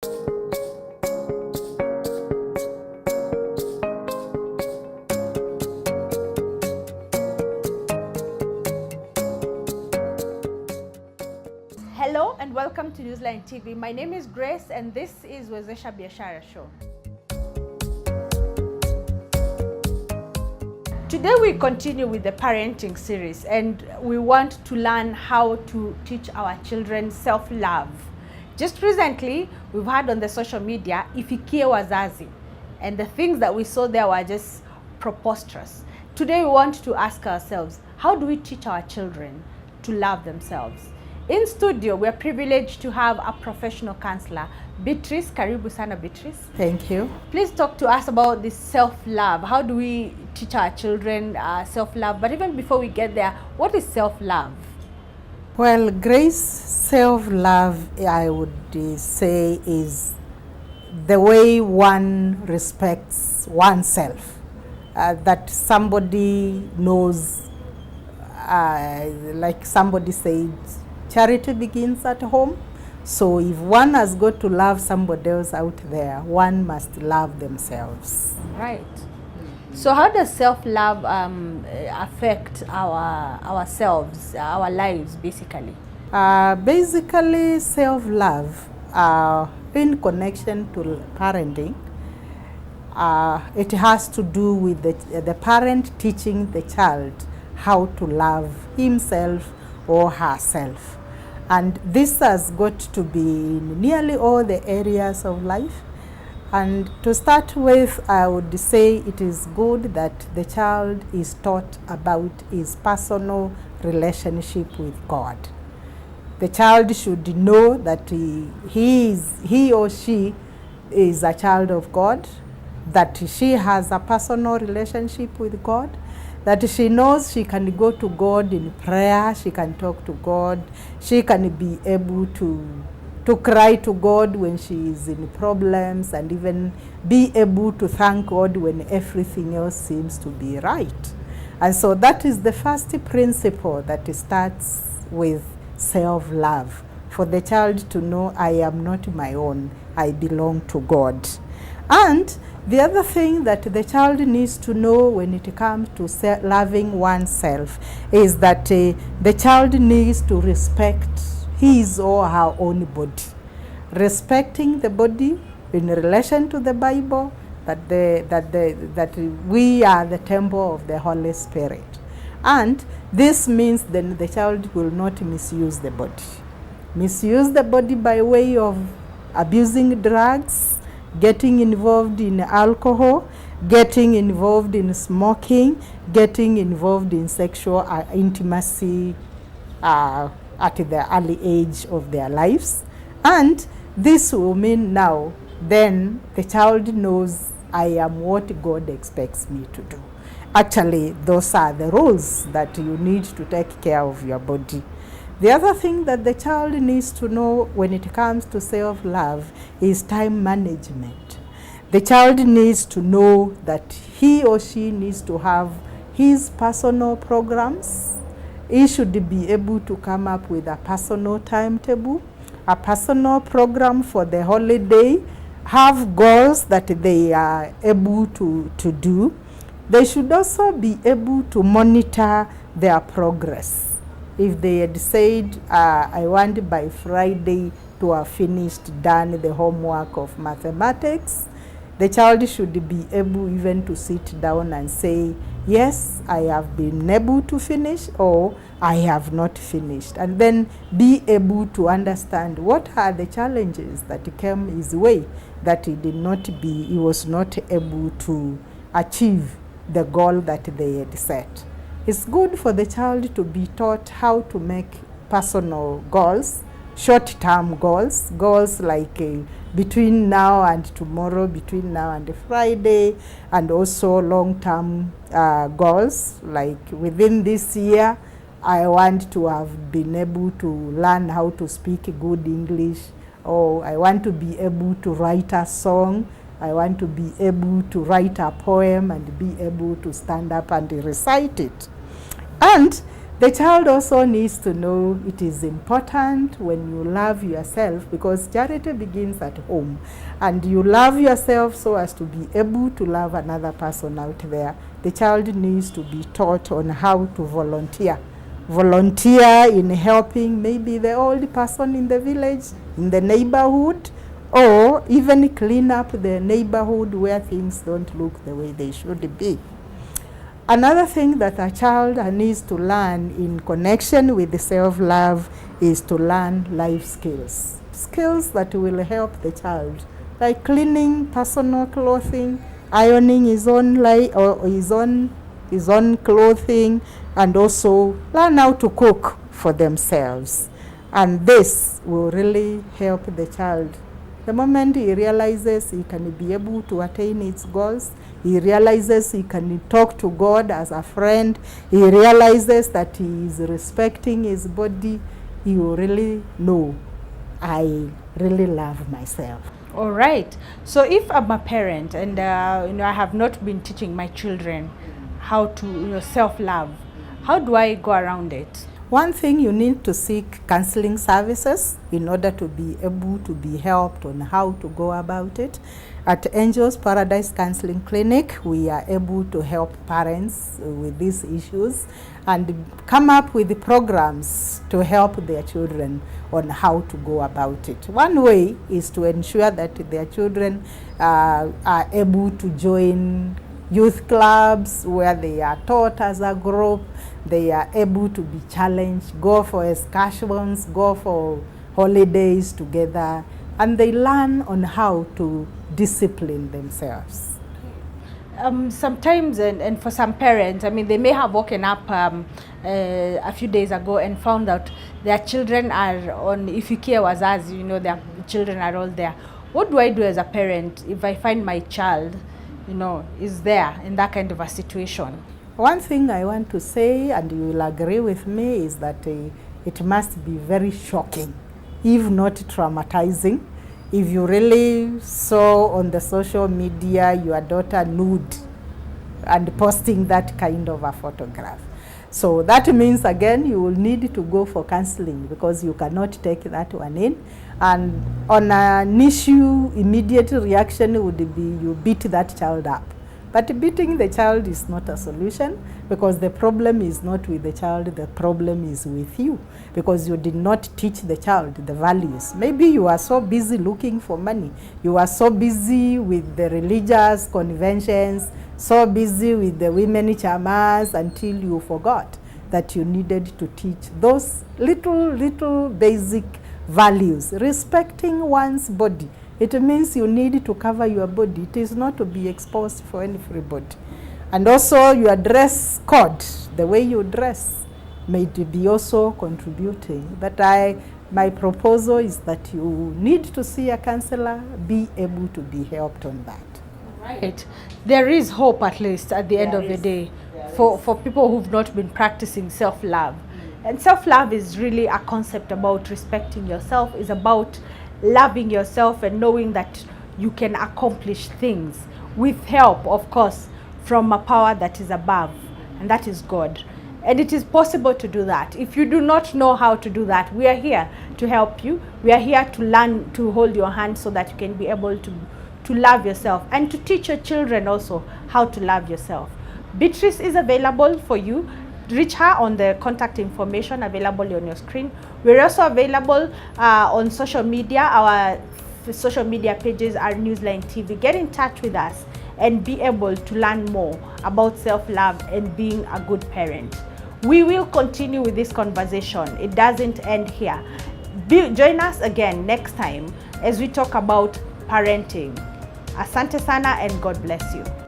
Hello and welcome to Newsline TV. My name is Grace and this is Wezesha Biashara Show. Today we continue with the parenting series and we want to learn how to teach our children self-love. Just recently, we've heard on the social media, ifikie wazazi, and the things that we saw there were just preposterous. Today we want to ask ourselves, how do we teach our children to love themselves? In studio, we are privileged to have a professional counselor, Beatrice. Karibu sana, Beatrice. Thank you. Please talk to us about this self-love. How do we teach our children self-love? But even before we get there, what is self-love? Well, Grace, self-love, I would say, is the way one respects oneself. That somebody knows, like somebody said, charity begins at home. So if one has got to love somebody else out there, one must love themselves. Right. So how does self-love affect ourselves, our lives, basically? Basically, self-love, in connection to parenting, it has to do with the parent teaching the child how to love himself or herself. And this has got to be in nearly all the areas of life. And to start with, I would say it is good that the child is taught about his personal relationship with God. The child should know that he or she is a child of God, that she has a personal relationship with God, that she knows she can go to God in prayer, she can talk to God, she can be able to cry to God when she is in problems, and even be able to thank God when everything else seems to be right. And so that is the first principle that starts with self-love, for the child to know, I am not my own, I belong to God. And the other thing that the child needs to know when it comes to loving oneself is that the child needs to respect his or her own body. Respecting the body in relation to the Bible, that we are the temple of the Holy Spirit. And this means then the child will not misuse the body. Misuse the body by way of abusing drugs, getting involved in alcohol, getting involved in smoking, getting involved in sexual intimacy at the early age of their lives. And this will mean now, then the child knows, I am what God expects me to do. Actually, those are the rules that you need to take care of your body. The other thing that the child needs to know when it comes to self-love is time management. The child needs to know that he or she needs to have his personal programs. He should be able to come up with a personal timetable, a personal program for the holiday, have goals that they are able to do. They should also be able to monitor their progress. If they had said, I want by Friday to have done the homework of mathematics, the child should be able even to sit down and say, yes, I have been able to finish, or I have not finished. And then be able to understand what are the challenges that came his way, that he was not able to achieve the goal that they had set. It's good for the child to be taught how to make personal goals, short-term goals, goals like between now and tomorrow, between now and Friday, and also long-term goals like within this year, I want to have been able to learn how to speak good English, or I want to be able to write a song, I want to be able to write a poem and be able to stand up and recite it. And The child also needs to know it is important when you love yourself, because charity begins at home, and you love yourself so as to be able to love another person out there. The child needs to be taught on how to volunteer. Volunteer in helping maybe the old person in the village, in the neighborhood, or even clean up the neighborhood where things don't look the way they should be. Another thing that a child needs to learn in connection with the self-love is to learn life skills. Skills that will help the child, like cleaning personal clothing, ironing his own clothing, and also learn how to cook for themselves. And this will really help the child. The moment he realizes he can be able to attain its goals, he realizes he can talk to God as a friend, he realizes that he is respecting his body, he will really know, I really love myself. All right. So if I'm a parent and I have not been teaching my children how to self-love, how do I go around it? One thing, you need to seek counseling services in order to be able to be helped on how to go about it. At Angels Paradise Counseling Clinic, we are able to help parents with these issues and come up with the programs to help their children on how to go about it. One way is to ensure that their children are able to join youth clubs where they are taught as a group, they are able to be challenged, go for excursions, go for holidays together, and they learn on how to discipline themselves. Sometimes, and for some parents, I mean, they may have woken up a few days ago and found out their children are on Ifikie Wazazi, their children are all there. What do I do as a parent if I find my child, is there in that kind of a situation? One thing I want to say, and you will agree with me, is that it must be very shocking, if not traumatizing, if you really saw on the social media your daughter nude and posting that kind of a photograph. So that means, again, you will need to go for counseling, because you cannot take that one in. And on an issue, immediate reaction would be you beat that child up. But beating the child is not a solution, because the problem is not with the child, the problem is with you, because you did not teach the child the values. Maybe you are so busy looking for money, you are so busy with the religious conventions, so busy with the women chamas, until you forgot that you needed to teach those little basic values. Respecting one's body. It means you need to cover your body. It is not to be exposed for everybody. And also your dress code, the way you dress, may be also contributing. But my proposal is that you need to see a counselor, be able to be helped on that. Right. There is hope, at least at the end of the day, for people who've not been practicing self-love. And self-love is really a concept about respecting yourself. It's about loving yourself and knowing that you can accomplish things with help, of course, from a power that is above, and that is God. And it is possible to do that. If you do not know how to do that, we are here to help you. We are here to learn, to hold your hand so that you can be able to love yourself, and to teach your children also how to love yourself. Beatrice is available for you. Reach her on the contact information available on your screen. We're also available on social media. Our social media pages are Newsline TV. Get in touch with us and be able to learn more about self-love and being a good parent. We will continue with this conversation. It doesn't end here. Join us again next time as we talk about parenting. Asante sana and God bless you.